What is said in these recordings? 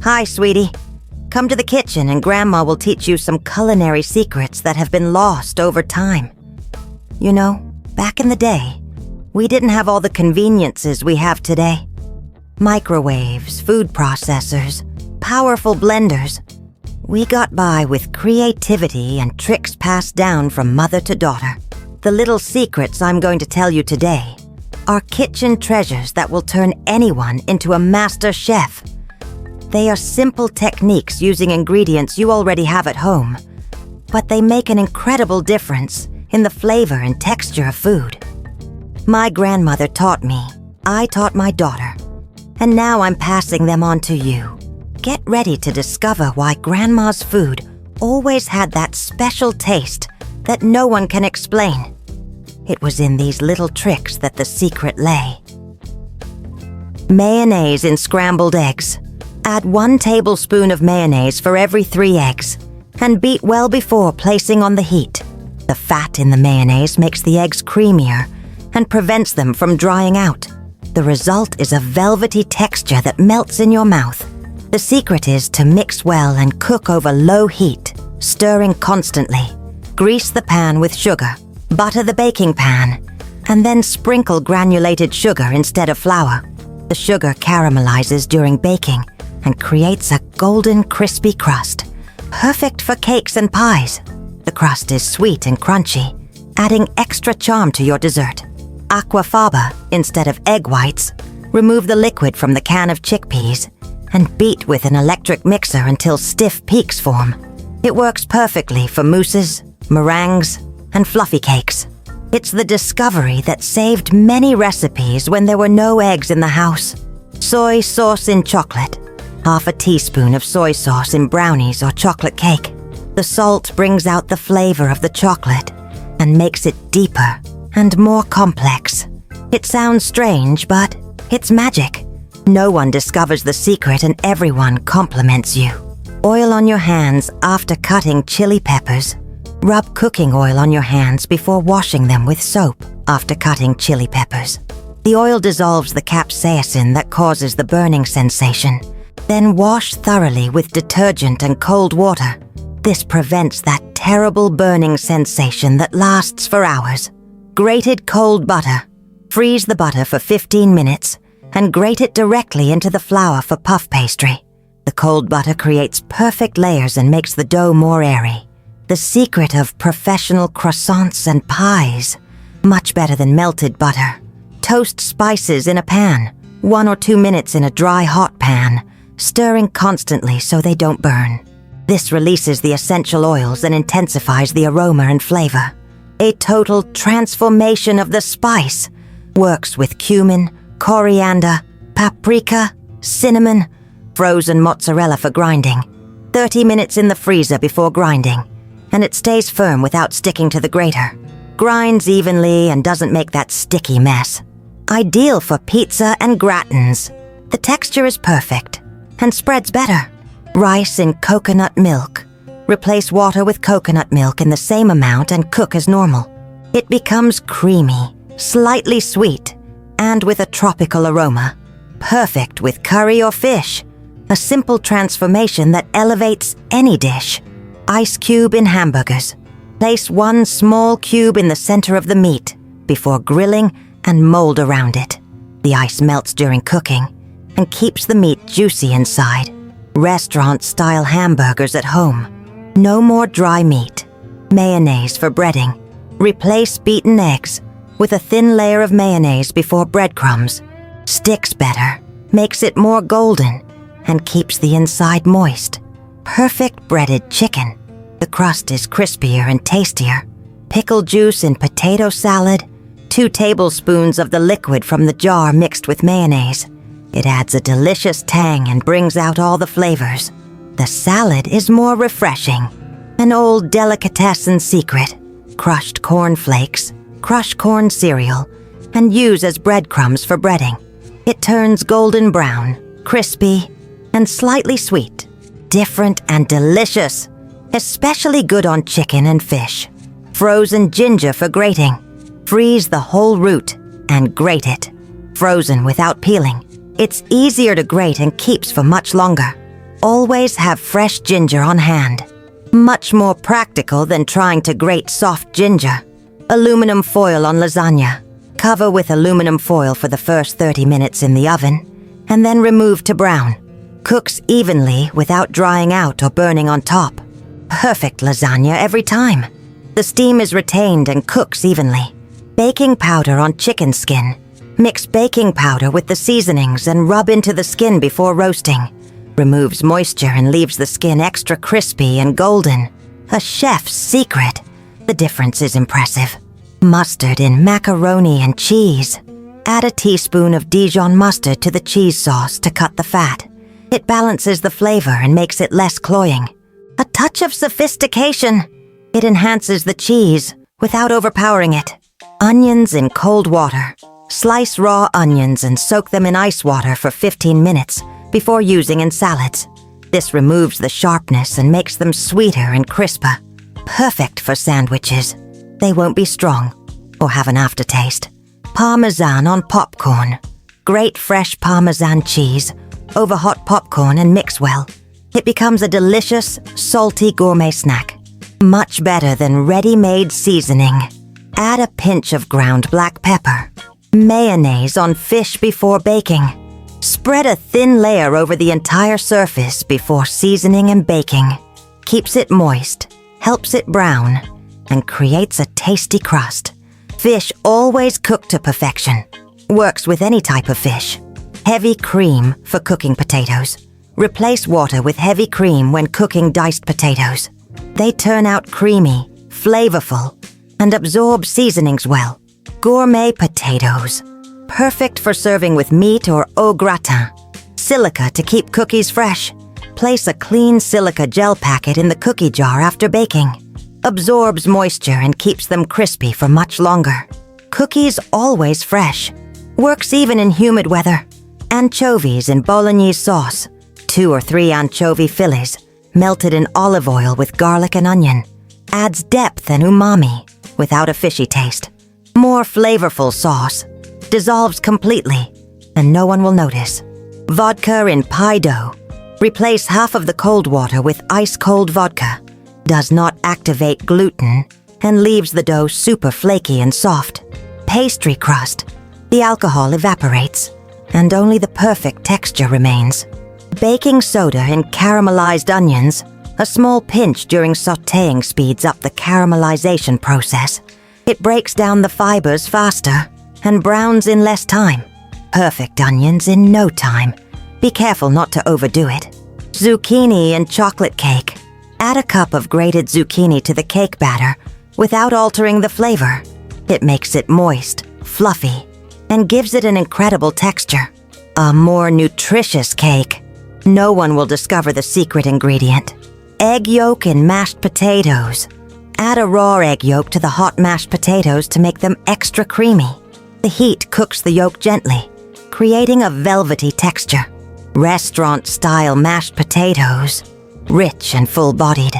Hi, sweetie. Come to the kitchen and Grandma will teach you some culinary secrets that have been lost over time. You know, back in the day, we didn't have all the conveniences we have today. Microwaves, food processors, powerful blenders. We got by with creativity and tricks passed down from mother to daughter. The little secrets I'm going to tell you today are kitchen treasures that will turn anyone into a master chef. They are simple techniques using ingredients you already have at home, but they make an incredible difference in the flavor and texture of food. My grandmother taught me, I taught my daughter, and now I'm passing them on to you. Get ready to discover why Grandma's food always had that special taste that no one can explain. It was in these little tricks that the secret lay. Mayonnaise in scrambled eggs. Add 1 tablespoon of mayonnaise for every 3 eggs and beat well before placing on the heat. The fat in the mayonnaise makes the eggs creamier and prevents them from drying out. The result is a velvety texture that melts in your mouth. The secret is to mix well and cook over low heat, stirring constantly. Grease the pan with sugar, butter the baking pan, and then sprinkle granulated sugar instead of flour. The sugar caramelizes during baking and creates a golden, crispy crust, perfect for cakes and pies. The crust is sweet and crunchy, adding extra charm to your dessert. Aquafaba instead of egg whites. Remove the liquid from the can of chickpeas and beat with an electric mixer until stiff peaks form. It works perfectly for mousses, meringues, and fluffy cakes. It's the discovery that saved many recipes when there were no eggs in the house. Soy sauce in chocolate. Half a teaspoon of soy sauce in brownies or chocolate cake. The salt brings out the flavor of the chocolate and makes it deeper and more complex. It sounds strange, but it's magic. No one discovers the secret and everyone compliments you. Oil on your hands after cutting chili peppers. Rub cooking oil on your hands before washing them with soap after cutting chili peppers. The oil dissolves the capsaicin that causes the burning sensation. Then wash thoroughly with detergent and cold water. This prevents that terrible burning sensation that lasts for hours. Grated cold butter. Freeze the butter for 15 minutes and grate it directly into the flour for puff pastry. The cold butter creates perfect layers and makes the dough more airy. The secret of professional croissants and pies. Much better than melted butter. Toast spices in a pan, 1 or 2 minutes in a dry hot pan, stirring constantly so they don't burn. This releases the essential oils and intensifies the aroma and flavor. A total transformation of the spice. Works with cumin, coriander, paprika, cinnamon, frozen mozzarella for grinding. 30 minutes in the freezer before grinding, and it stays firm without sticking to the grater. Grinds evenly and doesn't make that sticky mess. Ideal for pizza and gratins. The texture is perfect and spreads better. Rice in coconut milk. Replace water with coconut milk in the same amount and cook as normal. It becomes creamy, slightly sweet, and with a tropical aroma. Perfect with curry or fish. A simple transformation that elevates any dish. Ice cube in hamburgers. Place 1 small cube in the center of the meat before grilling and mold around it. The ice melts during cooking and keeps the meat juicy inside. Restaurant-style hamburgers at home. No more dry meat. Mayonnaise for breading. Replace beaten eggs with a thin layer of mayonnaise before breadcrumbs. Sticks better, makes it more golden, and keeps the inside moist. Perfect breaded chicken. The crust is crispier and tastier. Pickle juice in potato salad. 2 tablespoons of the liquid from the jar mixed with mayonnaise. It adds a delicious tang and brings out all the flavors. The salad is more refreshing. An old delicatessen secret. Crushed corn flakes, crush corn cereal, and use as breadcrumbs for breading. It turns golden brown, crispy, and slightly sweet. Different and delicious. Especially good on chicken and fish. Frozen ginger for grating. Freeze the whole root and grate it. Frozen without peeling. It's easier to grate and keeps for much longer. Always have fresh ginger on hand. Much more practical than trying to grate soft ginger. Aluminum foil on lasagna. Cover with aluminum foil for the first 30 minutes in the oven, and then remove to brown. Cooks evenly without drying out or burning on top. Perfect lasagna every time. The steam is retained and cooks evenly. Baking powder on chicken skin. Mix baking powder with the seasonings and rub into the skin before roasting. Removes moisture and leaves the skin extra crispy and golden. A chef's secret. The difference is impressive. Mustard in macaroni and cheese. Add a teaspoon of Dijon mustard to the cheese sauce to cut the fat. It balances the flavor and makes it less cloying. A touch of sophistication. It enhances the cheese without overpowering it. Onions in cold water. Slice raw onions and soak them in ice water for 15 minutes before using in salads. This removes the sharpness and makes them sweeter and crisper. Perfect for sandwiches. They won't be strong or have an aftertaste. Parmesan on popcorn. Grate fresh Parmesan cheese over hot popcorn and mix well. It becomes a delicious, salty gourmet snack. Much better than ready-made seasoning. Add a pinch of ground black pepper. Mayonnaise on fish before baking. Spread a thin layer over the entire surface before seasoning and baking. Keeps it moist, helps it brown, and creates a tasty crust. Fish always cooked to perfection. Works with any type of fish. Heavy cream for cooking potatoes. Replace water with heavy cream when cooking diced potatoes. They turn out creamy, flavorful, and absorb seasonings well. Gourmet potatoes. Perfect for serving with meat or au gratin. Silica to keep cookies fresh. Place a clean silica gel packet in the cookie jar after baking. Absorbs moisture and keeps them crispy for much longer. Cookies always fresh. Works even in humid weather. Anchovies in bolognese sauce. 2 or 3 anchovy fillets, melted in olive oil with garlic and onion. Adds depth and umami without a fishy taste. More flavorful sauce. Dissolves completely, and no one will notice. Vodka in pie dough. Replace half of the cold water with ice-cold vodka. Does not activate gluten and leaves the dough super flaky and soft. Pastry crust. The alcohol evaporates, and only the perfect texture remains. Baking soda in caramelized onions. A small pinch during sautéing speeds up the caramelization process. It breaks down the fibers faster and browns in less time. Perfect onions in no time. Be careful not to overdo it. Zucchini and chocolate cake. Add a cup of grated zucchini to the cake batter without altering the flavor. It makes it moist, fluffy, and gives it an incredible texture. A more nutritious cake. No one will discover the secret ingredient. Egg yolk in mashed potatoes. Add a raw egg yolk to the hot mashed potatoes to make them extra creamy. The heat cooks the yolk gently, creating a velvety texture. Restaurant-style mashed potatoes. Rich and full-bodied.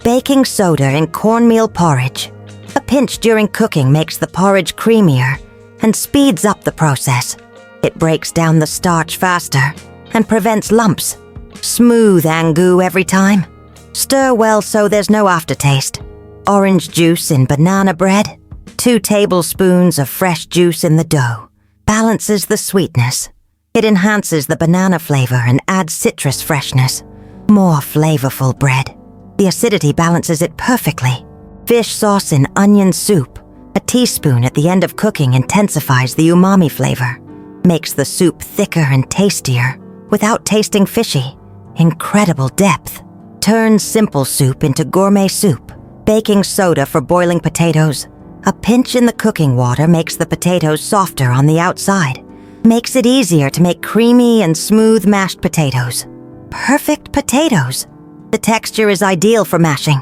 Baking soda in cornmeal porridge. A pinch during cooking makes the porridge creamier and speeds up the process. It breaks down the starch faster and prevents lumps. Smooth angou every time. Stir well so there's no aftertaste. Orange juice in banana bread. 2 tablespoons of fresh juice in the dough. Balances the sweetness. It enhances the banana flavor and adds citrus freshness. More flavorful bread. The acidity balances it perfectly. Fish sauce in onion soup. A teaspoon at the end of cooking intensifies the umami flavor. Makes the soup thicker and tastier without tasting fishy. Incredible depth. Turns simple soup into gourmet soup. Baking soda for boiling potatoes. A pinch in the cooking water makes the potatoes softer on the outside. Makes it easier to make creamy and smooth mashed potatoes. Perfect potatoes. The texture is ideal for mashing.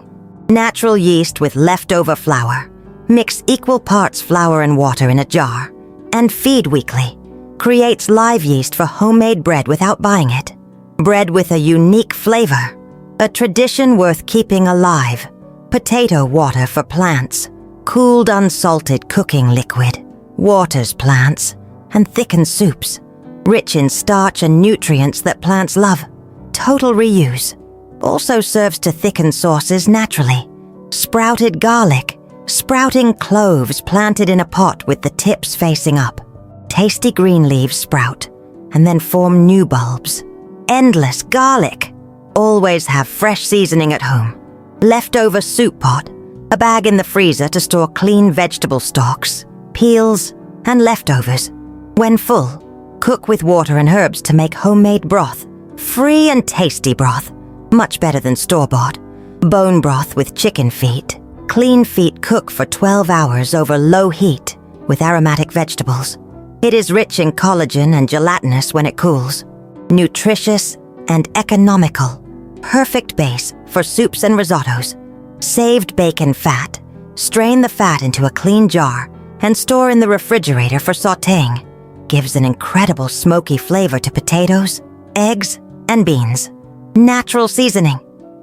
Natural yeast with leftover flour. Mix equal parts flour and water in a jar. And feed weekly. Creates live yeast for homemade bread without buying it. Bread with a unique flavor. A tradition worth keeping alive. Potato water for plants. Cooled unsalted cooking liquid. Waters plants and thickens soups. Rich in starch and nutrients that plants love. Total reuse. Also serves to thicken sauces naturally. Sprouted garlic. Sprouting cloves planted in a pot with the tips facing up. Tasty green leaves sprout and then form new bulbs. Endless garlic. Always have fresh seasoning at home. Leftover soup pot. A bag in the freezer to store clean vegetable stalks, peels, and leftovers. When full, cook with water and herbs to make homemade broth. Free and tasty broth. Much better than store-bought. Bone broth with chicken feet. Clean feet cook for 12 hours over low heat with aromatic vegetables. It is rich in collagen and gelatinous when it cools. Nutritious and economical. Perfect base for soups and risottos. Saved bacon fat. Strain the fat into a clean jar and store in the refrigerator for sautéing. Gives an incredible smoky flavor to potatoes, eggs, and beans. Natural seasoning.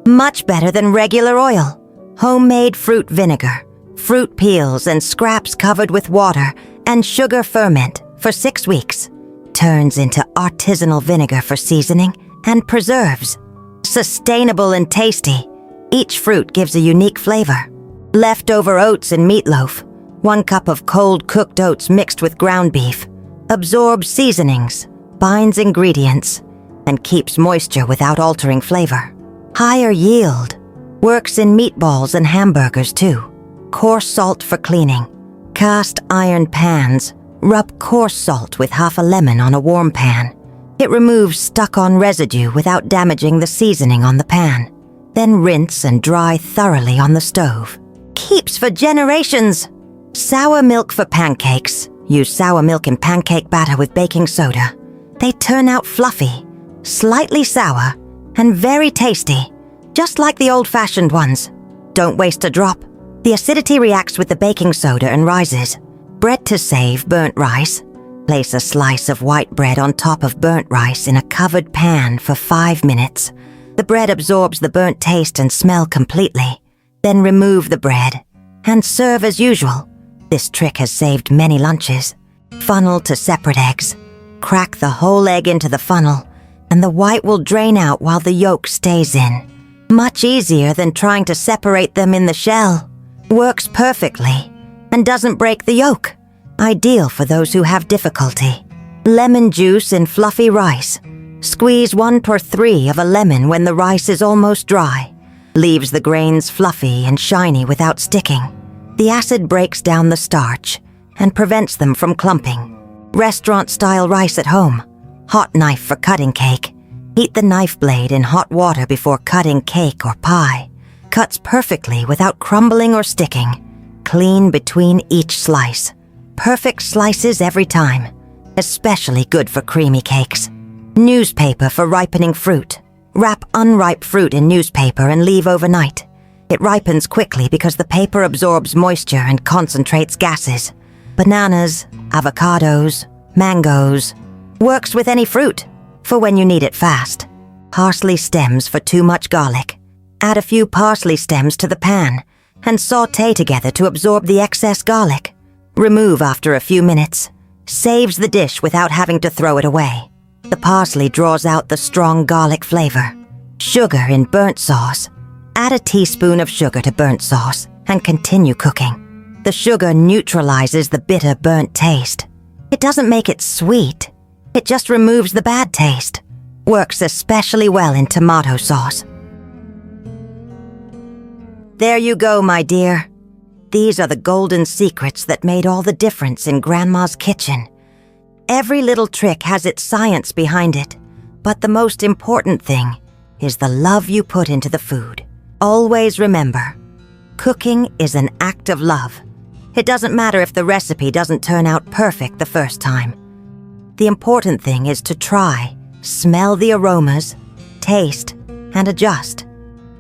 Much better than regular oil. Homemade fruit vinegar, fruit peels and scraps covered with water and sugar ferment for 6 weeks. Turns into artisanal vinegar for seasoning and preserves. Sustainable and tasty. Each fruit gives a unique flavor. Leftover oats and meatloaf. 1 cup of cold cooked oats mixed with ground beef. Absorbs seasonings, binds ingredients, and keeps moisture without altering flavor. Higher yield. Works in meatballs and hamburgers too. Coarse salt for cleaning. Cast iron pans. Rub coarse salt with half a lemon on a warm pan. It removes stuck-on residue without damaging the seasoning on the pan. Then rinse and dry thoroughly on the stove. Keeps for generations. Sour milk for pancakes. Use sour milk in pancake batter with baking soda. They turn out fluffy, slightly sour, and very tasty. Just like the old-fashioned ones. Don't waste a drop. The acidity reacts with the baking soda and rises. Bread to save burnt rice. Place a slice of white bread on top of burnt rice in a covered pan for 5 minutes. The bread absorbs the burnt taste and smell completely. Then remove the bread and serve as usual. This trick has saved many lunches. Funnel to separate eggs. Crack the whole egg into the funnel and the white will drain out while the yolk stays in. Much easier than trying to separate them in the shell. Works perfectly and doesn't break the yolk. Ideal for those who have difficulty. Lemon juice in fluffy rice. Squeeze 1/3 of a lemon when the rice is almost dry. Leaves the grains fluffy and shiny without sticking. The acid breaks down the starch and prevents them from clumping. Restaurant-style rice at home. Hot knife for cutting cake. Heat the knife blade in hot water before cutting cake or pie. Cuts perfectly without crumbling or sticking. Clean between each slice. Perfect slices every time. Especially good for creamy cakes. Newspaper for ripening fruit. Wrap unripe fruit in newspaper and leave overnight. It ripens quickly because the paper absorbs moisture and concentrates gases. Bananas, avocados, mangoes. Works with any fruit, for when you need it fast. Parsley stems for too much garlic. Add a few parsley stems to the pan and sauté together to absorb the excess garlic. Remove after a few minutes. Saves the dish without having to throw it away. The parsley draws out the strong garlic flavor. Sugar in burnt sauce. Add a teaspoon of sugar to burnt sauce and continue cooking. The sugar neutralizes the bitter burnt taste. It doesn't make it sweet. It just removes the bad taste. Works especially well in tomato sauce. There you go, my dear. These are the golden secrets that made all the difference in Grandma's kitchen. Every little trick has its science behind it, but the most important thing is the love you put into the food. Always remember, cooking is an act of love. It doesn't matter if the recipe doesn't turn out perfect the first time. The important thing is to try, smell the aromas, taste, and adjust.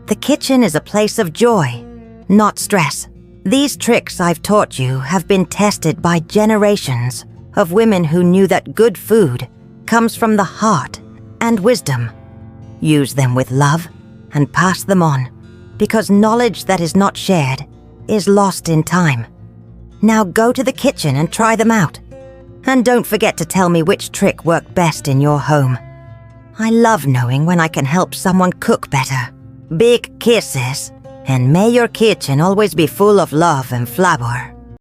The kitchen is a place of joy, not stress. These tricks I've taught you have been tested by generations of women who knew that good food comes from the heart and wisdom. Use them with love and pass them on, because knowledge that is not shared is lost in time. Now go to the kitchen and try them out. And don't forget to tell me which trick worked best in your home. I love knowing when I can help someone cook better. Big kisses, and may your kitchen always be full of love and flavor.